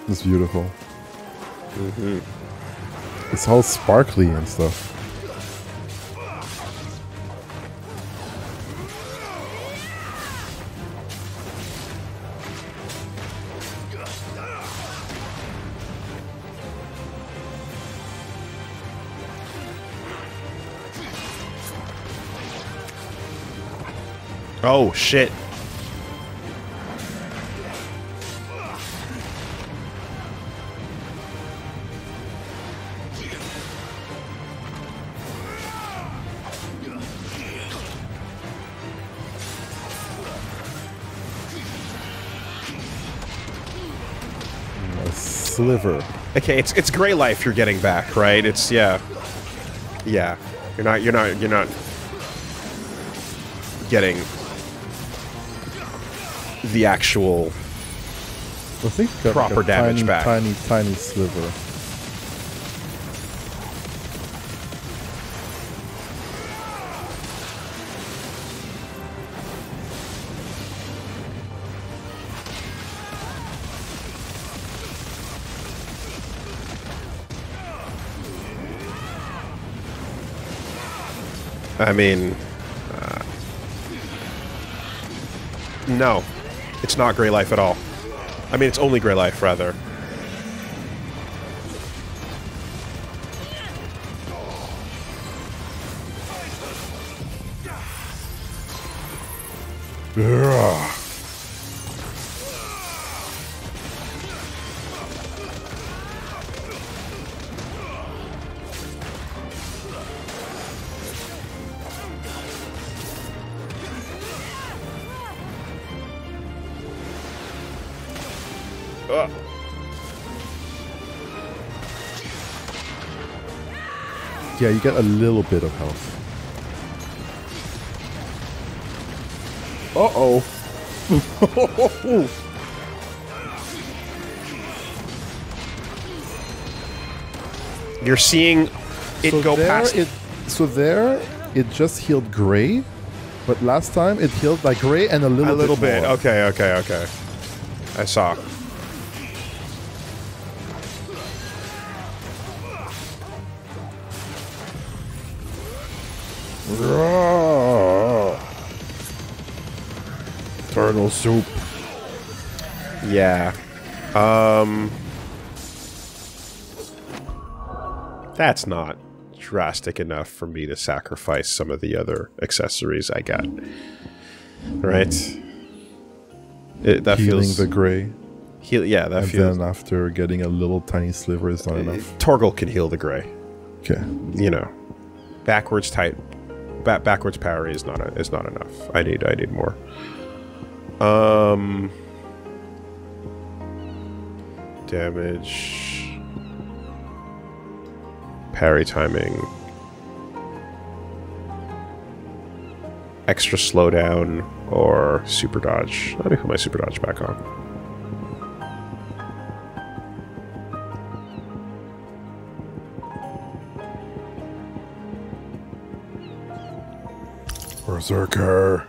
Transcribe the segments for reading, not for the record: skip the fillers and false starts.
It's beautiful. It's all sparkly and stuff. Oh, shit. A sliver. Okay, it's Grey Life you're getting back, right? It's, yeah. Yeah. You're not getting the actual I think proper damage tiny, back. Tiny sliver. I mean, no, it's not Grey Life at all. I mean, it's only Grey Life, rather. Ugh. Yeah, you get a little bit of health. Uh-oh. You're seeing it So go there past... So there, it just healed Grey, but last time it healed like Grey and a little bit more. Okay. I saw. Turtle soup. Yeah. That's not drastic enough for me to sacrifice some of the other accessories I got. Right? That Healing feels... the Grey. Yeah, that And feels... then after getting a little tiny sliver is not enough. Torgal can heal the Grey. Okay. You know. Backwards parry is not enough. I need more. Damage. Parry timing. Extra slowdown or super dodge. Let me put my super dodge back on. Berserker.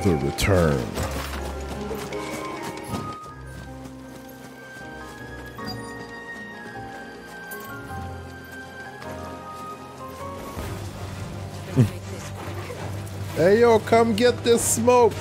The return. Hey yo, come get this smoke!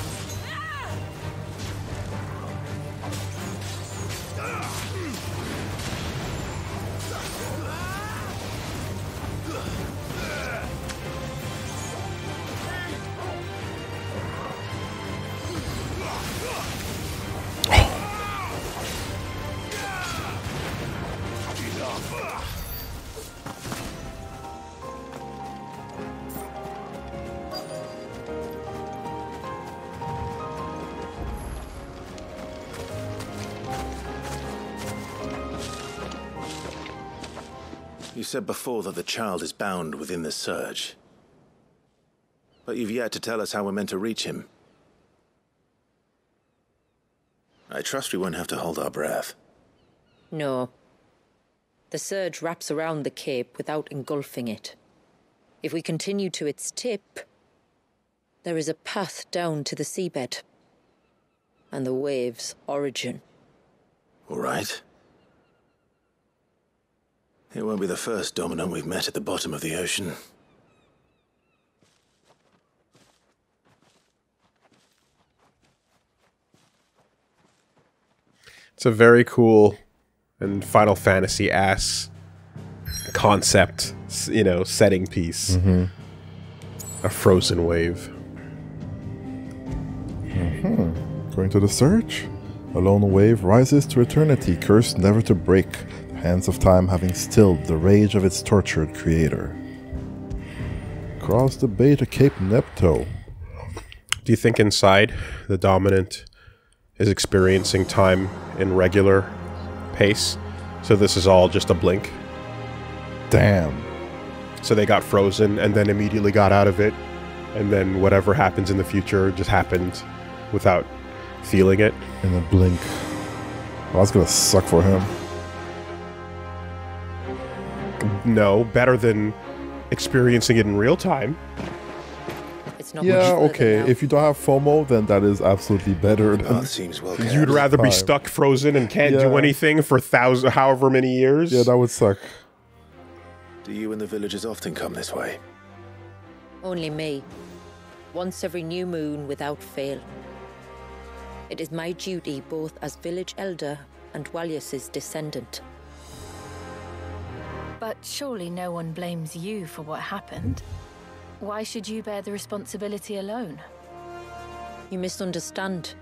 You said before that the child is bound within the surge. But you've yet to tell us how we're meant to reach him. I trust we won't have to hold our breath. No. The surge wraps around the cape without engulfing it. If we continue to its tip, there is a path down to the seabed and the wave's origin. All right. It won't be the first dominant we've met at the bottom of the ocean. It's a very cool and Final Fantasy-ass concept, you know, setting piece. Mm-hmm. A frozen wave. Mm-hmm. Going to the search. A lone wave rises to eternity, cursed never to break, the hands of time having stilled the rage of its tortured creator. Across the bay to Cape Nepto. Do you think inside the dominant is experiencing time in regular pace? So this is all just a blink? Damn. So they got frozen and then immediately got out of it, and then whatever happens in the future just happened without feeling it? In a blink. Well, that's gonna suck for him. No, better than experiencing it in real time. It's not Yeah, much further okay. now. If you don't have FOMO, then that is absolutely better than... Path seems well kept. You'd rather be time. stuck frozen and can't do Yeah. anything for however many years? Yeah, that would suck. Do you and the villagers often come this way? Only me. Once every new moon without fail. It is my duty both as village elder and Walius's descendant. But surely no one blames you for what happened. Why should you bear the responsibility alone? You misunderstand.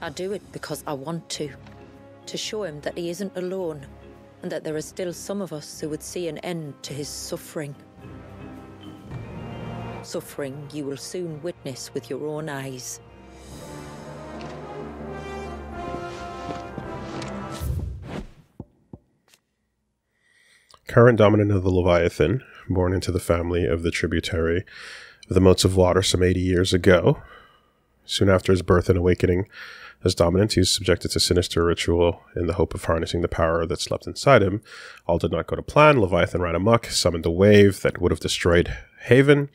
I do it because I want to. To show him that he isn't alone, and that there are still some of us who would see an end to his suffering. Suffering you will soon witness with your own eyes. Current dominant of the Leviathan, born into the family of the tributary of the moats of water some 80 years ago. Soon after his birth and awakening as dominant, he was subjected to sinister ritual in the hope of harnessing the power that slept inside him. All did not go to plan. Leviathan ran amok, summoned a wave that would have destroyed Haven,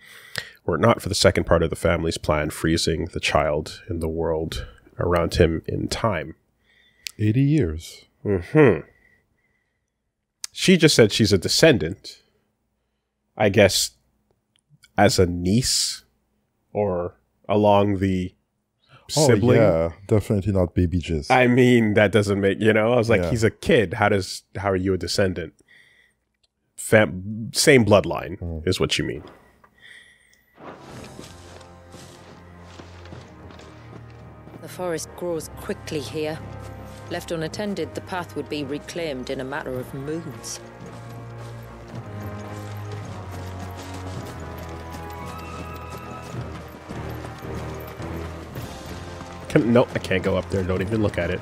were it not for the second part of the family's plan, freezing the child in the world around him in time. 80 years. Mm-hmm. She just said she's a descendant. I guess as a niece or along the sibling. Oh, yeah. Definitely not baby jizz. I mean, that doesn't make, you know, I was like, Yeah. he's a kid. How are you a descendant? Same bloodline is what you mean. The forest grows quickly here. Left unattended, the path would be reclaimed in a matter of moons. No, I can't go up there. Don't even look at it.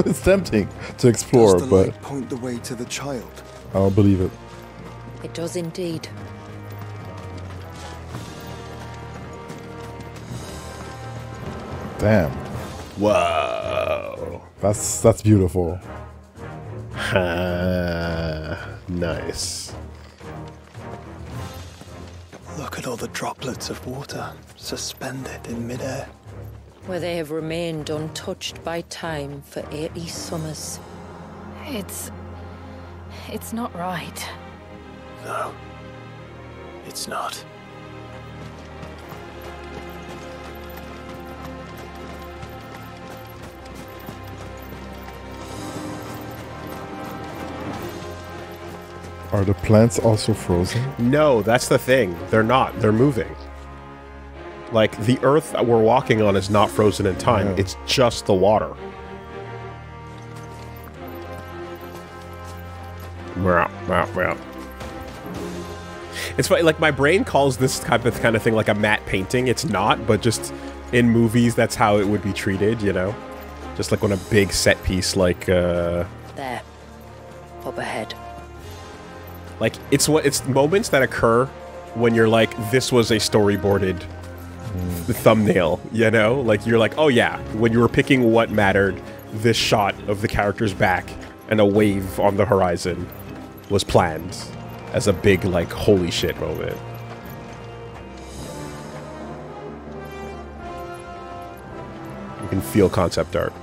It's tempting to explore, Does the but light point the way to the child? I don't believe it. It does indeed. Damn. Whoa. That's beautiful. Nice. Look at all the droplets of water suspended in midair. Where they have remained untouched by time for 80 summers. It's not right. No, it's not. Are the plants also frozen? No, that's the thing. They're not. They're moving. Like, the earth that we're walking on is not frozen in time. Yeah. It's just the water. It's funny, like, my brain calls this kind of thing like a matte painting. It's not, but just in movies, that's how it would be treated, you know? Just like on a big set piece, like, There. Up ahead. like, it's moments that occur when you're like, this was a storyboarded thumbnail, you know? Like, you're like, oh yeah, when you were picking what mattered, this shot of the character's back and a wave on the horizon was planned as a big, like, holy shit moment. You can feel concept art.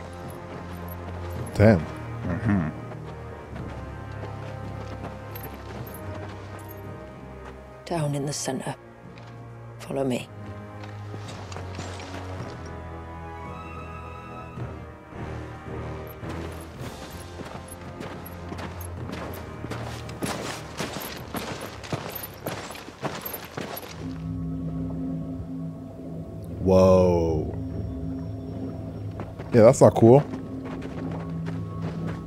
Damn. Down in the center. Follow me. Whoa. Yeah, that's not cool.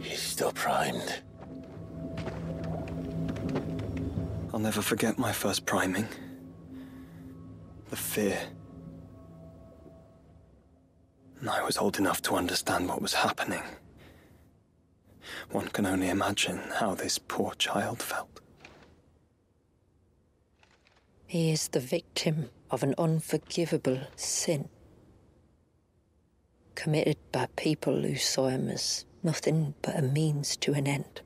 He's still primed. I'll never forget my first priming. The fear. And I was old enough to understand what was happening. One can only imagine how this poor child felt. He is the victim of an unforgivable sin, committed by people who saw him as nothing but a means to an end.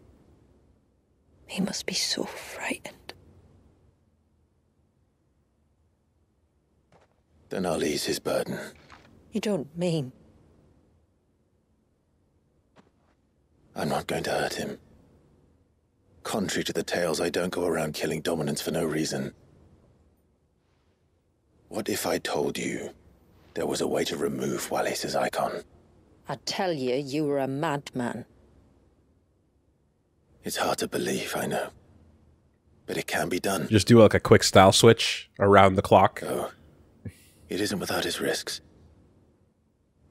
He must be so frightened. Then I'll ease his burden. You don't mean? I'm not going to hurt him. Contrary to the tales, I don't go around killing dominants for no reason. What if I told you there was a way to remove Wallace's icon? I tell you, you were a madman. It's hard to believe, I know. But it can be done. Just do like a quick style switch around the clock. Oh, it isn't without its risks.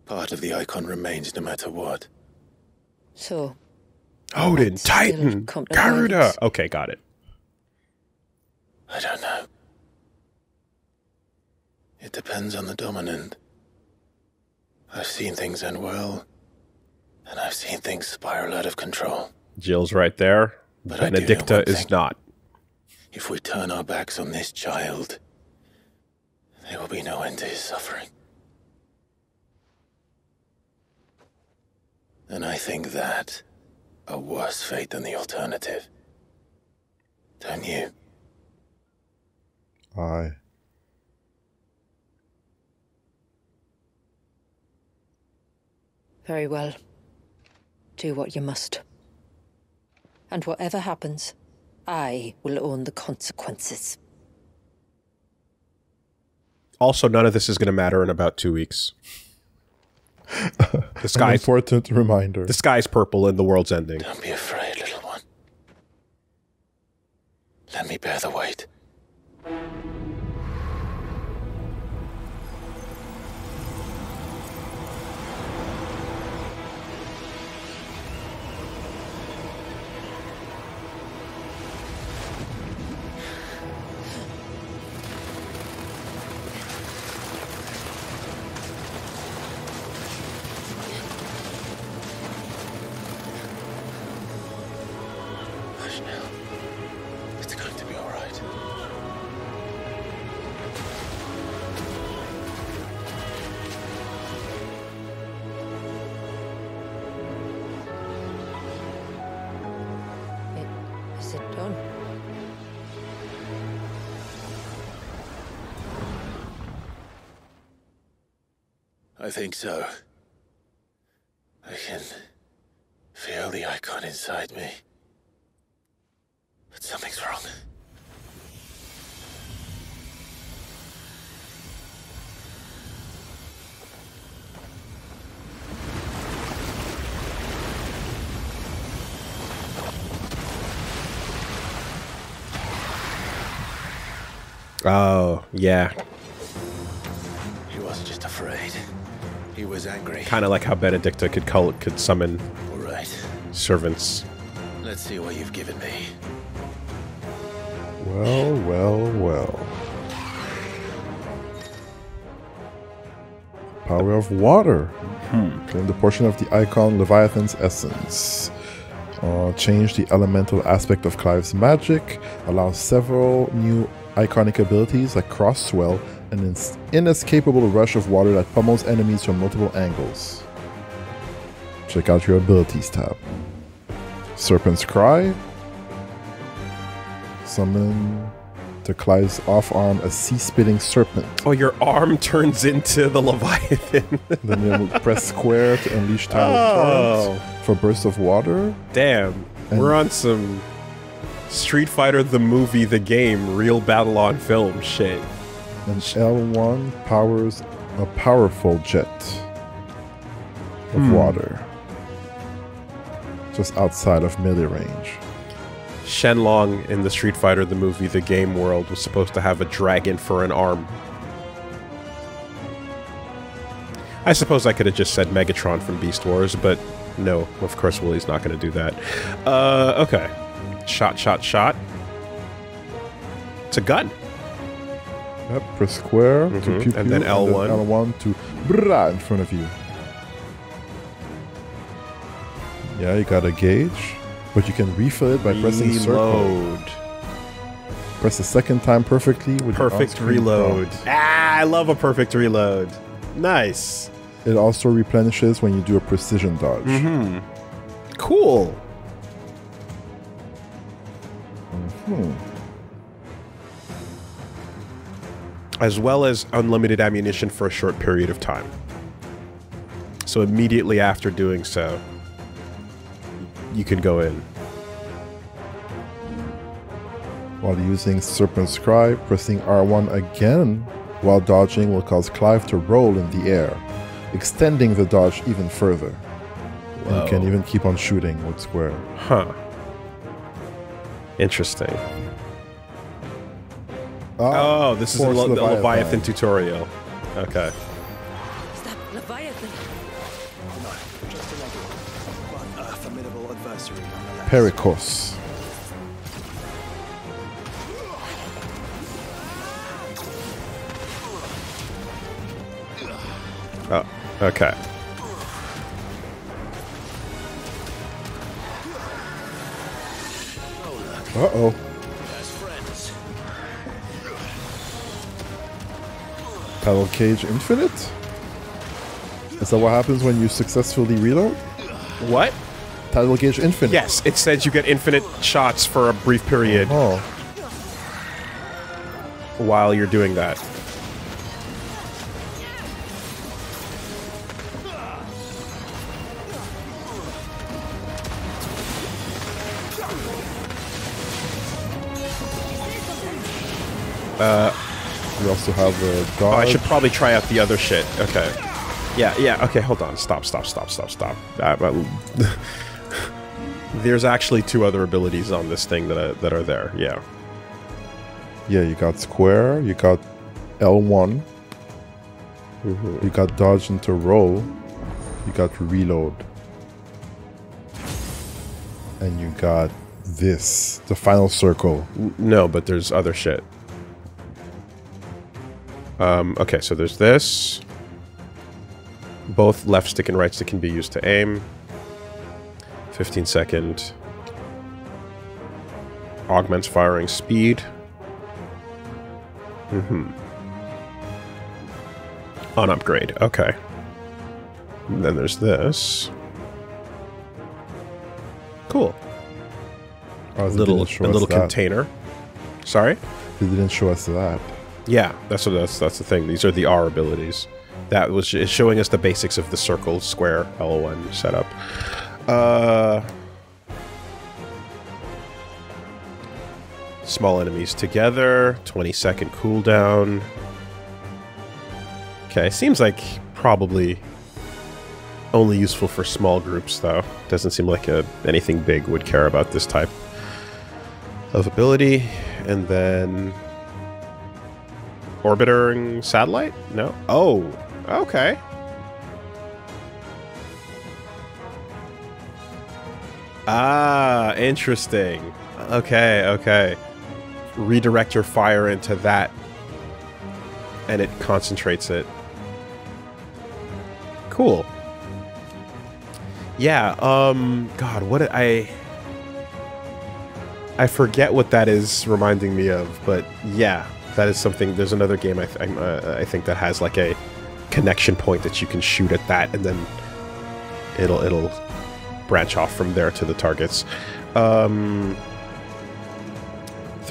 Part of the icon remains no matter what. So... Odin, might still Titan, come to Garuda. minds. Okay, got it. I don't know. It depends on the dominant. I've seen things end well, and I've seen things spiral out of control. Jill's right there. But I do know Benedicta one is thing. not. If we turn our backs on this child, there will be no end to his suffering. And I think that a worse fate than the alternative. Don't you? Aye. Very well. Do what you must. And whatever happens, I will own the consequences. Also, none of this is going to matter in about 2 weeks. The An sky's, important reminder. the sky's purple and the world's ending. Don't be afraid, little one. Let me bear the weight. Hush now. It's going to be all right. Is it done? I think so. I can feel the icon inside me. But something's wrong. Oh, yeah. He wasn't just afraid. He was angry. Kind of like how Benedicta could summon All right. servants. Let's see what you've given me. Well, well, well. Power of water. Claim the portion of the icon Leviathan's essence. Change the elemental aspect of Clive's magic. Allow several new iconic abilities like Cross Swell and an inescapable rush of water that pummels enemies from multiple angles. Check out your abilities tab. Serpent's Cry. Summon to Clive's off arm a sea-spitting serpent. Oh, your arm turns into the Leviathan. Then you press square to unleash Tidal Torrent for bursts of water. Damn. And we're on some Street Fighter the movie, the game, real battle on film shit. And L1 powers a powerful jet of water. Just outside of melee range. Shenlong in the Street Fighter the movie, the game world, was supposed to have a dragon for an arm. I suppose I could have just said Megatron from Beast Wars, but no, of course Woolie's not going to do that. Okay. Shot, shot, shot. It's a gun. Yep, press square to pew, pew, and then L1. And then L1 to brah in front of you. Yeah, you got a gauge, but you can refill it by pressing circle. Press the second time perfectly with perfect reload. Ah, I love a perfect reload. Nice. It also replenishes when you do a precision dodge. Cool. As well as unlimited ammunition for a short period of time. So immediately after doing so, you can go in. While using Serpent's Cry, pressing R1 again while dodging will cause Clive to roll in the air, extending the dodge even further. And you can even keep on shooting with square. Huh. Interesting. Oh, this is the Leviathan tutorial. Okay. Stop, Leviathan. No, just another one. But a formidable adversary nonetheless. Pericos. Oh, okay. Uh-oh. Tidal Cage Infinite? Is that what happens when you successfully reload? What? Tidal Cage Infinite. Yes, it says you get infinite shots for a brief period while you're doing that. We also have a dodge. Oh, I should probably try out the other shit. Okay. Yeah, okay, hold on. Stop. There's actually two other abilities on this thing that are there, yeah. Yeah, you got square, you got L1, you got dodge into roll, you got reload. And you got this, the final circle. No, but there's other shit. Okay, so there's this. Both left stick and right stick can be used to aim. 15-second. Augments firing speed. On upgrade, okay. And then there's this. Cool. Oh, A little container. Sorry? They didn't show us that. Yeah, that's the thing. These are the R abilities. That was is showing us the basics of the circle, square, L1 setup. Small enemies together, 20-second cooldown. Okay, seems like probably only useful for small groups, though. Doesn't seem like anything big would care about this type of ability. And then orbiter satellite? No. Oh, okay. Ah, interesting. Okay. Redirect your fire into that, and it concentrates it. Cool. Yeah, God, what did I forget what that is reminding me of, but yeah, that is something. There's another game I think that has like a connection point that you can shoot at that, and then it'll branch off from there to the targets. 3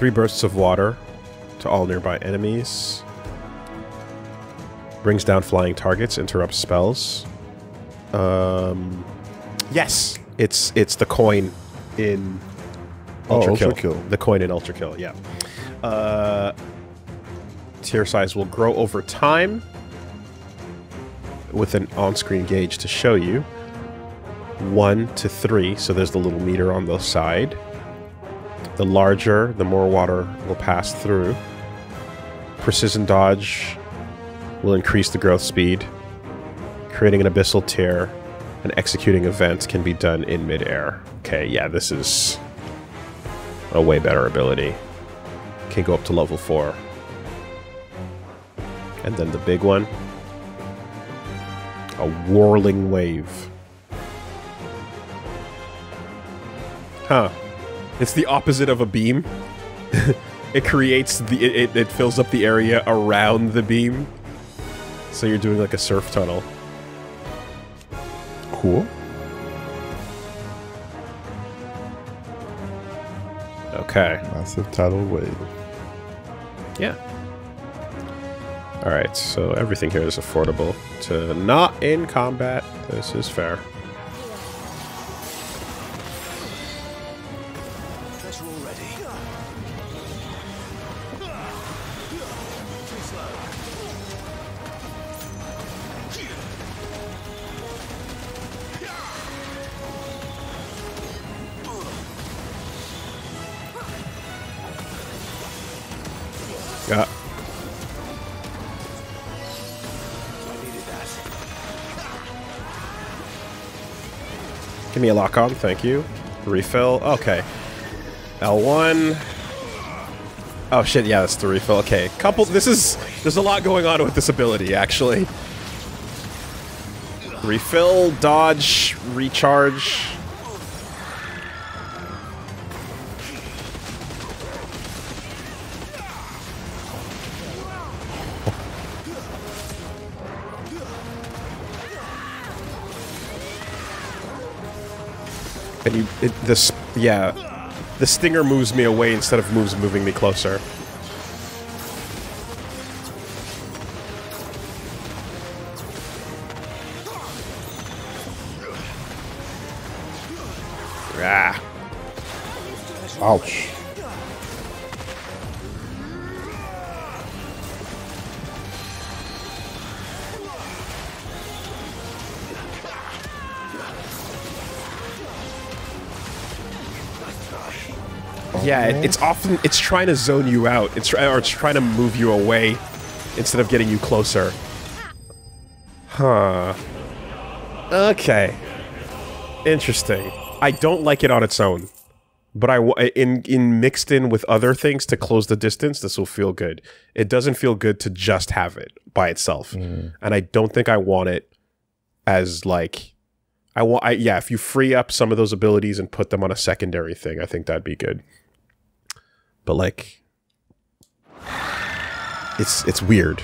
bursts of water to all nearby enemies. Brings down flying targets, interrupts spells. Yes! It's the coin in Ultra Kill. The coin in Ultra Kill, yeah. Tier size will grow over time with an on-screen gauge to show you. 1 to 3, so there's the little meter on the side. The larger, the more water will pass through. Precision dodge will increase the growth speed. Creating an abyssal tear and executing events can be done in midair. Okay, yeah, this is a way better ability. Can go up to level 4. And then the big one. A whirling wave. Huh. It's the opposite of a beam. It creates the... It fills up the area around the beam. So you're doing like a surf tunnel. Cool. Okay. Massive tidal wave. Yeah. Alright, so everything here is affordable to not in combat. This is fair. Yeah. Give me a lock on, thank you. Refill, okay. L1. Oh shit, yeah, that's the refill. Okay, there's a lot going on with this ability, actually. Refill, dodge, recharge. And the stinger moves me away instead of moving me closer. Ah. Ouch. Yeah, it's trying to zone you out. It's trying to move you away instead of getting you closer. Huh. Okay. Interesting. I don't like it on its own, but in mixed in with other things to close the distance, this will feel good. It doesn't feel good to just have it by itself, and I don't think I want it as like yeah. If you free up some of those abilities and put them on a secondary thing, I think that'd be good. But like, it's weird.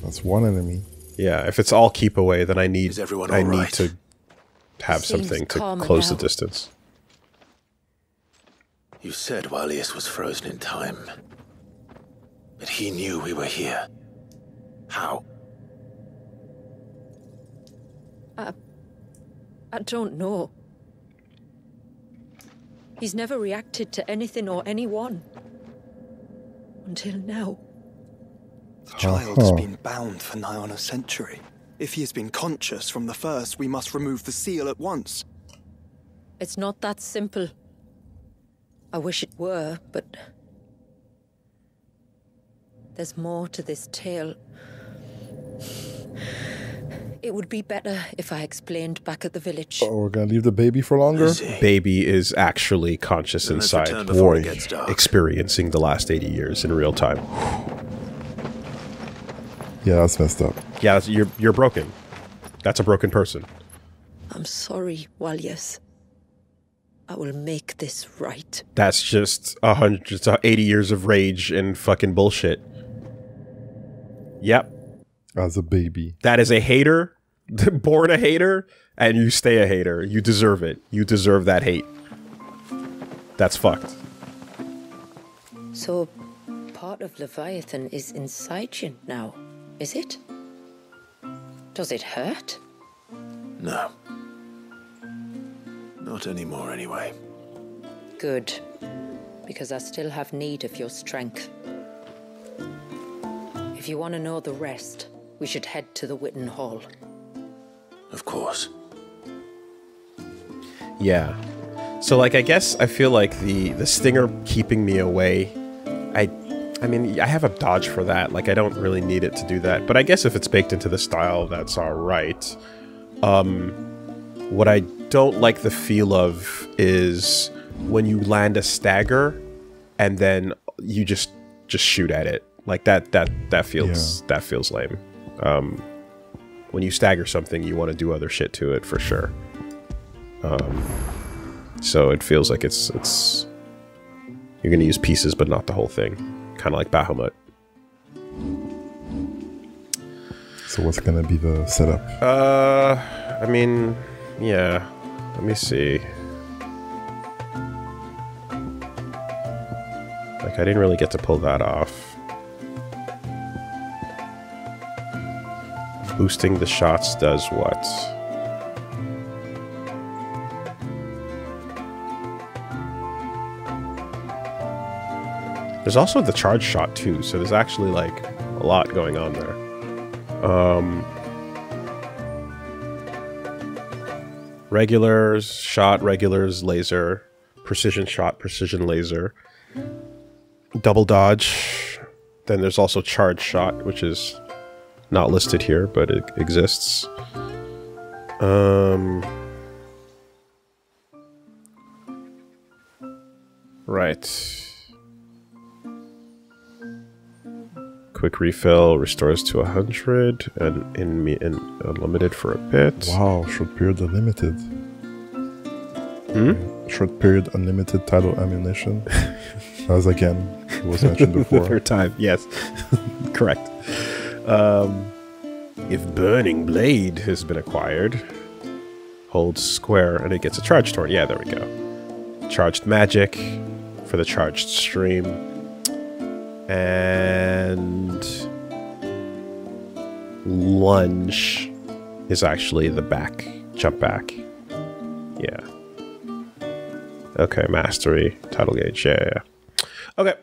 That's one enemy. Yeah, if it's all keep away, then I need to have something to close the distance. You said Walius was frozen in time, but he knew we were here. How? I don't know. He's never reacted to anything or anyone. Until now. The child's been bound for nigh on a century. If he has been conscious from the first, we must remove the seal at once. It's not that simple. I wish it were, but... there's more to this tale. It would be better if I explained back at the village. Oh, we're gonna leave the baby for longer? Baby is actually conscious inside, boy, experiencing the last 80 years in real time. Yeah, that's messed up. Yeah, you're broken. That's a broken person. I'm sorry, Walius. I will make this right. That's just 80 years of rage and fucking bullshit. Yep. As a baby. That is a hater, born a hater, and you stay a hater. You deserve it. You deserve that hate. That's fucked. So, part of Leviathan is inside you now, is it? Does it hurt? No. Not anymore, anyway. Good. Because I still have need of your strength. If you want to know the rest, we should head to the Witten Hall. Of course. Yeah. So, like, I guess I feel like the stinger keeping me away, I mean, I have a dodge for that. Like, I don't really need it to do that. But I guess if it's baked into the style, that's all right. What I don't like the feel of is when you land a stagger and then you just shoot at it. Like, that feels lame. When you stagger something, you want to do other shit to it for sure. So it feels like it's you're gonna use pieces, but not the whole thing. Kind of like Bahamut. So what's gonna be the setup? I mean, yeah. Let me see. Like, I didn't really get to pull that off. Boosting the shots does what? There's also the charge shot too, so there's actually like a lot going on there. Regulars, shot, regulars, laser, precision shot, precision laser, double dodge. Then there's also charge shot, which is not listed here, but it exists. Right. Quick refill restores to 100 and in unlimited for a bit. Wow, short period unlimited. Short period unlimited title ammunition. As again, it was mentioned before. The third time, yes. Correct. If Burning Blade has been acquired, hold square and it gets a charge torn. Yeah, there we go. Charged magic for the charged stream. And lunge is actually the back, jump back. Yeah. Okay, mastery, tidal gauge, yeah. Okay,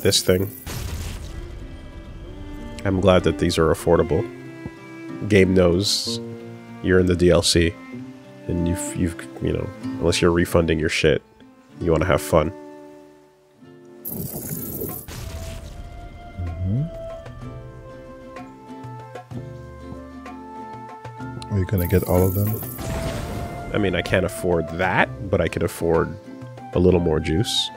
this thing. I'm glad that these are affordable. Game knows you're in the DLC. And you've you know, unless you're refunding your shit, you want to have fun. Are you gonna get all of them? I mean, I can't afford that, but I can afford a little more juice.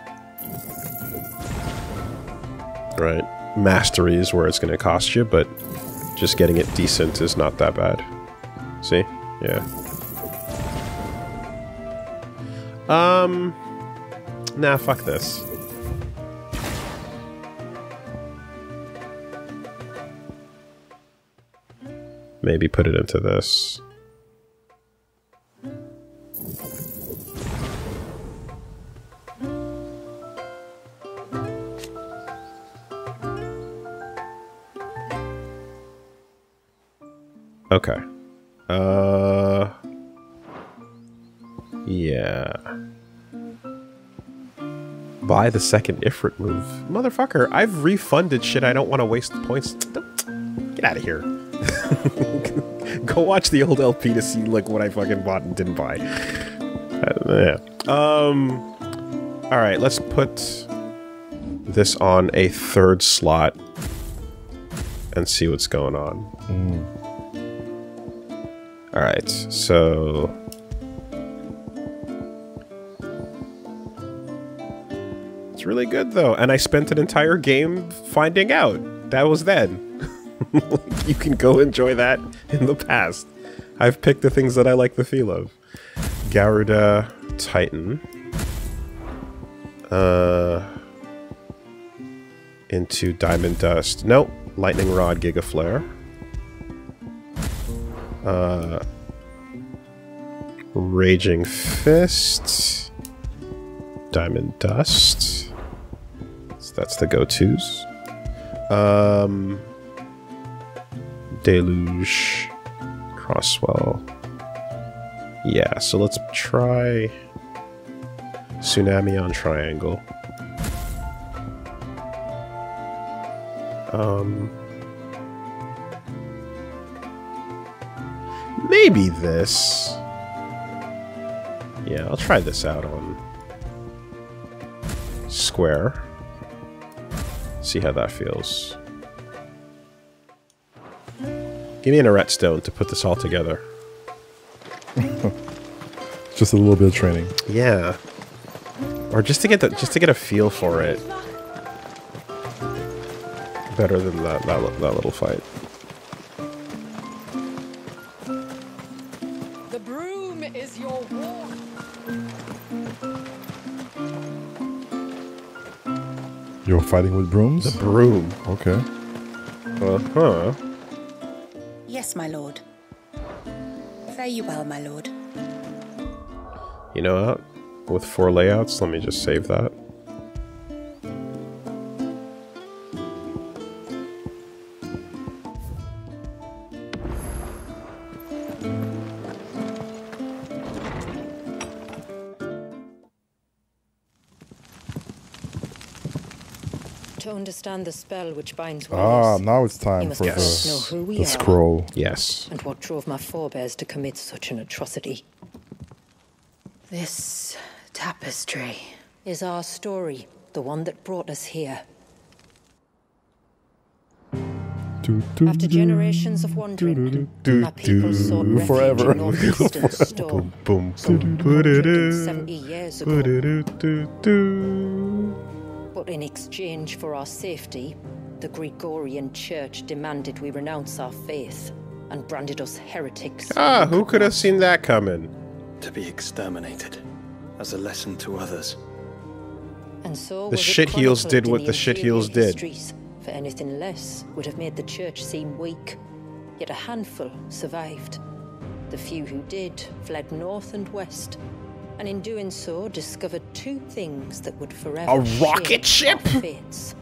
Right. Mastery is where it's going to cost you, but just getting it decent is not that bad. See? Yeah. Nah, fuck this. Maybe put it into this. Okay. Yeah. Buy the second Ifrit move. Motherfucker, I've refunded shit I don't want to waste points. Get out of here. Go watch the old LP to see like what I fucking bought and didn't buy. Yeah. Alright, let's put this on a third slot and see what's going on. Alright, so it's really good though, and I spent an entire game finding out. That was then. You can go enjoy that in the past. I've picked the things that I like the feel of. Garuda Titan. into Diamond Dust. Nope. Lightning Rod, Giga Flare. Raging Fist. Diamond Dust. So that's the go-tos. Deluge. Crosswell. Yeah, so let's try Tsunami on Triangle. Maybe this. Yeah, I'll try this out on Square. See how that feels. Give me an Arretstone to put this all together. Just a little bit of training. Yeah. Or just to get a feel for it. Better than that little fight. The broom is your war. You're fighting with brooms? The broom. Okay. Uh-huh. Yes, my lord. Fare you well, my lord. You know what? With 4 layouts, let me just save that. To understand the spell which binds Ah, warriors, now it's you time must for first know who we the are scroll. Yes. and what drove my forebears to commit such an atrocity. This tapestry. Is our story the one that brought us here? After generations of wandering, my people sought refuge Forever. in northeastern storm. Boom, Some boom, 170 years ago. Boo-doo-doo-doo-doo. But in exchange for our safety, the Gregorian Church demanded we renounce our faith and branded us heretics. Ah, who could have seen that coming? To be exterminated, as a lesson to others. And so The was it shitheels did chronicled what in the shitheels Imperial did. histories, for anything less would have made the Church seem weak. Yet a handful survived. The few who did fled north and west, and in doing so discovered 2 things that would forever A rocket shape ship? our fates.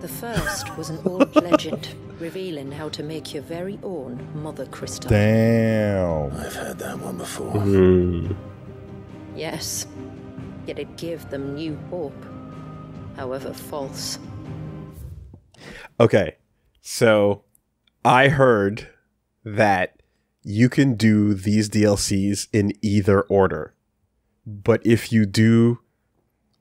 The first was an old legend revealing how to make your very own mother crystal. Damn. I've heard that one before. Yes, yet it gave them new hope, however false. Okay, so I heard that you can do these DLCs in either order. But if you do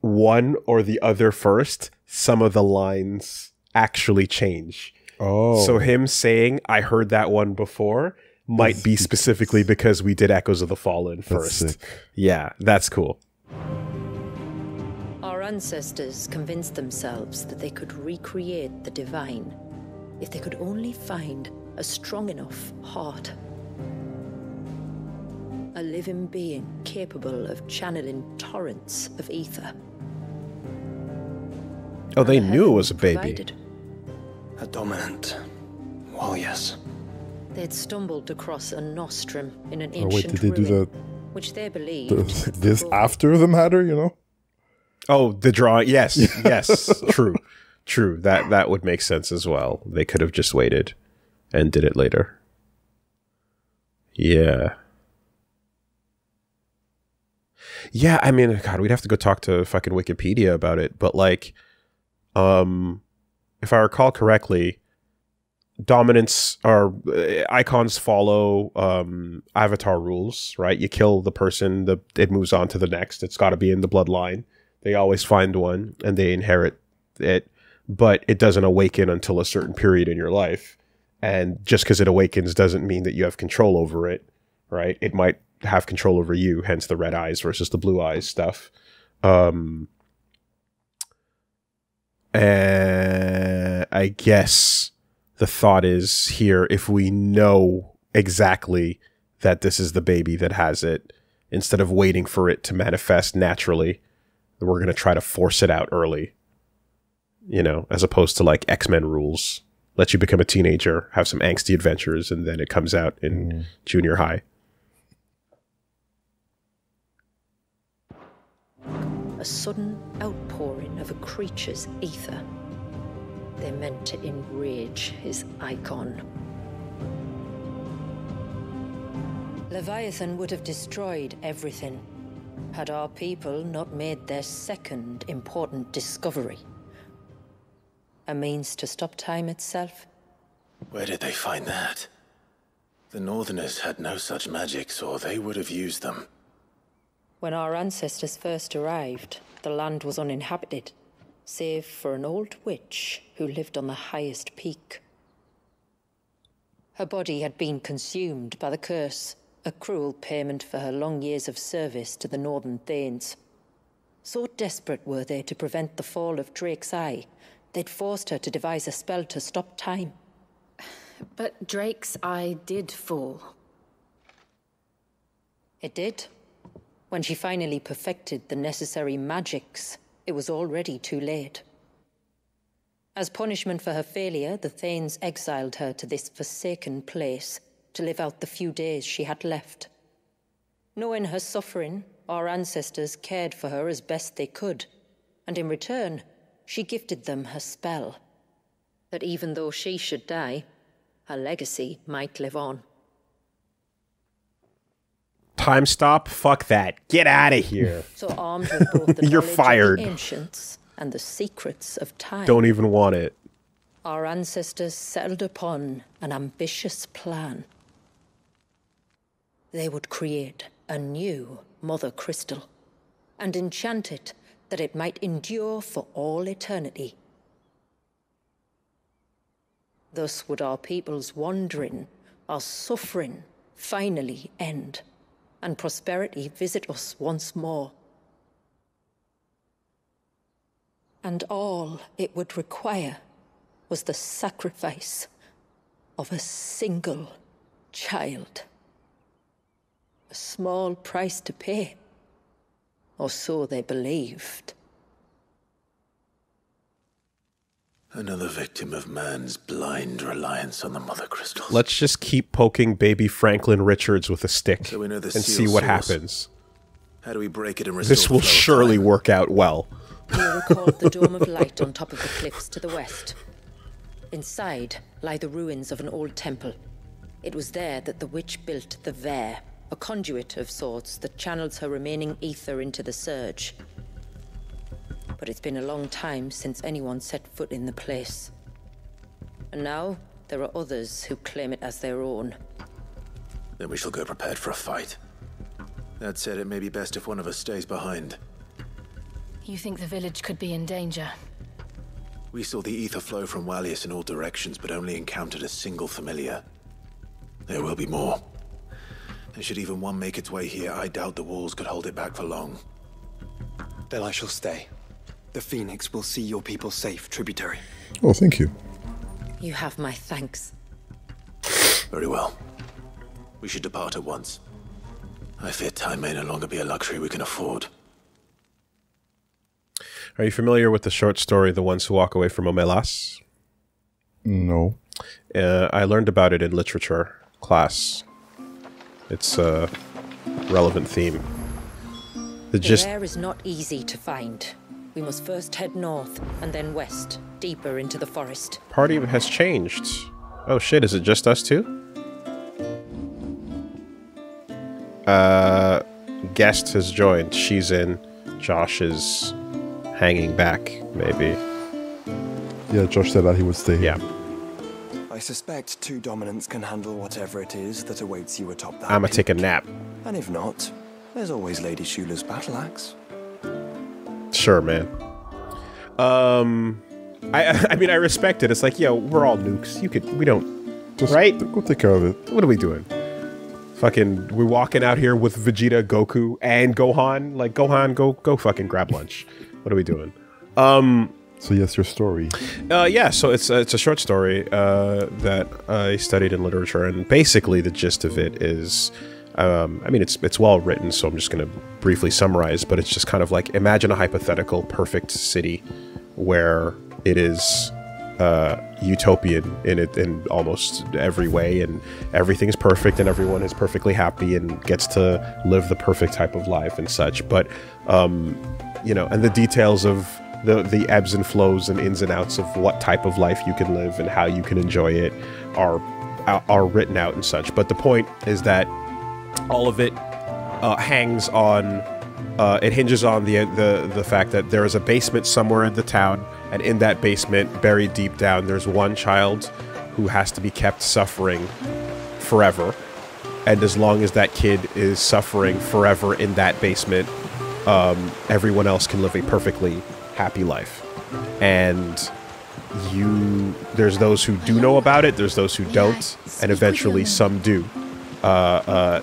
one or the other first, some of the lines actually change. Oh. So him saying, I heard that one before, might be specifically because we did Echoes of the Fallen first. sick. Yeah, that's cool. Our ancestors convinced themselves that they could recreate the divine if they could only find a strong enough heart. A living being capable of channeling torrents of ether. Oh, they And knew it heaven was a baby. provided. A dominant. Well, yes. They'd stumbled across a nostrum in an Oh, ancient wait, did they do ruin, which they believed could this provoke after the matter, you know? Oh, the drawing. Yes, yes, true. That would make sense as well. They could have just waited and did it later. Yeah. Yeah, I mean, God, we'd have to go talk to fucking Wikipedia about it. But like, if I recall correctly, dominance or icons follow avatar rules, right? You kill the person, it moves on to the next. It's got to be in the bloodline. They always find one and they inherit it, but it doesn't awaken until a certain period in your life. And just because it awakens doesn't mean that you have control over it, right? It might have control over you, hence the red eyes versus the blue eyes stuff. I guess the thought is here, if we know exactly that this is the baby that has it, instead of waiting for it to manifest naturally, we're going to try to force it out early. You know, as opposed to like X-Men rules. Let you become a teenager, have some angsty adventures, and then it comes out in junior high. A sudden outpouring of a creature's ether. They meant to enrage his icon. Leviathan would have destroyed everything, had our people not made their second important discovery. A means to stop time itself. Where did they find that? The Northerners had no such magics, or they would have used them. When our ancestors first arrived, the land was uninhabited, save for an old witch who lived on the highest peak. Her body had been consumed by the curse, a cruel payment for her long years of service to the Northern Thanes. So desperate were they to prevent the fall of Drake's Eye, they'd forced her to devise a spell to stop time. But Drake's Eye did fall. It did. When she finally perfected the necessary magics, it was already too late. As punishment for her failure, the Thanes exiled her to this forsaken place to live out the few days she had left. Knowing her suffering, our ancestors cared for her as best they could, and in return, she gifted them her spell. That even though she should die, her legacy might live on. Time stop? Fuck that. Get out of here. So armed with both the You're knowledge fired. of the ancients and the secrets of time, Don't even want it. our ancestors settled upon an ambitious plan. They would create a new Mother Crystal and enchant it that it might endure for all eternity. Thus would our people's wandering, our suffering, finally end, and prosperity visit us once more. And all it would require was the sacrifice of a single child. A small price to pay, or so they believed. Another victim of man's blind reliance on the Mother Crystals. Let's just keep poking baby Franklin Richards with a stick So we know the and seal see what source. happens. How do we break it and restore This will the flow of surely time? work out well. You recall the dome of light on top of the cliffs to the west. Inside lie the ruins of an old temple. It was there that the witch built the Vare, a conduit of sorts that channels her remaining ether into the surge. But it's been a long time since anyone set foot in the place. And now there are others who claim it as their own. Then we shall go prepared for a fight. That said, it may be best if one of us stays behind. You think the village could be in danger? We saw the ether flow from Wallius in all directions, but only encountered a single familiar. There will be more. And should even one make its way here, I doubt the walls could hold it back for long. Then I shall stay. The Phoenix will see your people safe, tributary. Oh, thank you. You have my thanks. Very well. We should depart at once. I fear time may no longer be a luxury we can afford. Are you familiar with the short story, The Ones Who Walk Away from Omelas? No. I learned about it in literature class. It's a relevant theme. The The gist... Vare is not easy to find. We must first head north and then west, deeper into the forest. Party has changed. Oh shit, is it just us two? Guest has joined. She's in. Josh is hanging back, maybe. Yeah, Josh said that he would stay here. Yeah. I suspect two dominants can handle whatever it is that awaits you atop that I'ma peak. take a nap. And if not, there's always Lady Shula's battle axe. Sure, man. I mean, I respect it. It's like, yo, we're all nukes. We don't, Just right? go take care of it. What are we doing? Fucking, we're walking out here with Vegeta, Goku, and Gohan. Like, Gohan, go fucking grab lunch. What are we doing? So yes, your story. Yeah, so it's a short story that I studied in literature, and basically the gist of it is, I mean, it's well written, so I'm just going to briefly summarize, but it's just kind of like, imagine a hypothetical perfect city where it is utopian in almost every way, and everything is perfect and everyone is perfectly happy and gets to live the perfect type of life and such. But you know, and the details of the ebbs and flows and ins and outs of what type of life you can live and how you can enjoy it are written out and such. But the point is that all of it hangs on it hinges on the fact that there is a basement somewhere in the town, and in that basement, buried deep down, there's one child who has to be kept suffering forever. And as long as that kid is suffering forever in that basement, everyone else can live a perfectly happy life. And there's those who do know about it, there's those who don't, and eventually some do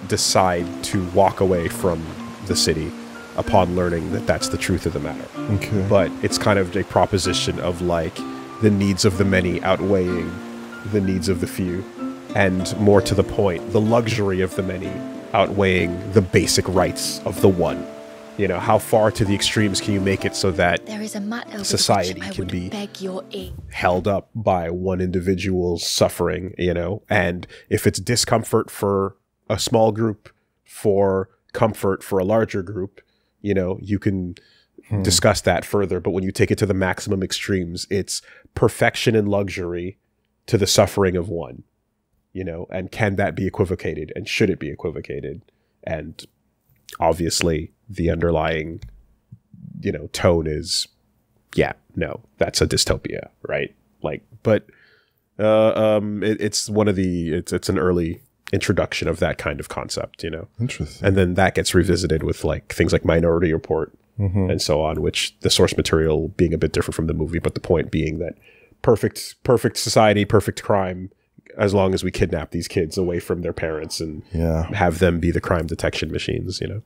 decide to walk away from the city upon learning that that's the truth of the matter. Okay. But it's kind of a proposition of like the needs of the many outweighing the needs of the few, and more to the point, the luxury of the many outweighing the basic rights of the one. You know, how far to the extremes can you make it so that There is a matter society can be held up by one individual's suffering, you know? And if it's discomfort for a small group, for comfort for a larger group, you know, you can discuss that further. But when you take it to the maximum extremes, it's perfection and luxury to the suffering of one, you know? And can that be equivocated? And should it be equivocated? And obviously the underlying, you know, tone is, yeah, no, that's a dystopia, right? Like, but it's one of the, it's an early introduction of that kind of concept, you know. Interesting. And then that gets revisited with like things like Minority Report and so on, which the source material being a bit different from the movie, but the point being that perfect society, perfect crime, as long as we kidnap these kids away from their parents and have them be the crime detection machines, you know.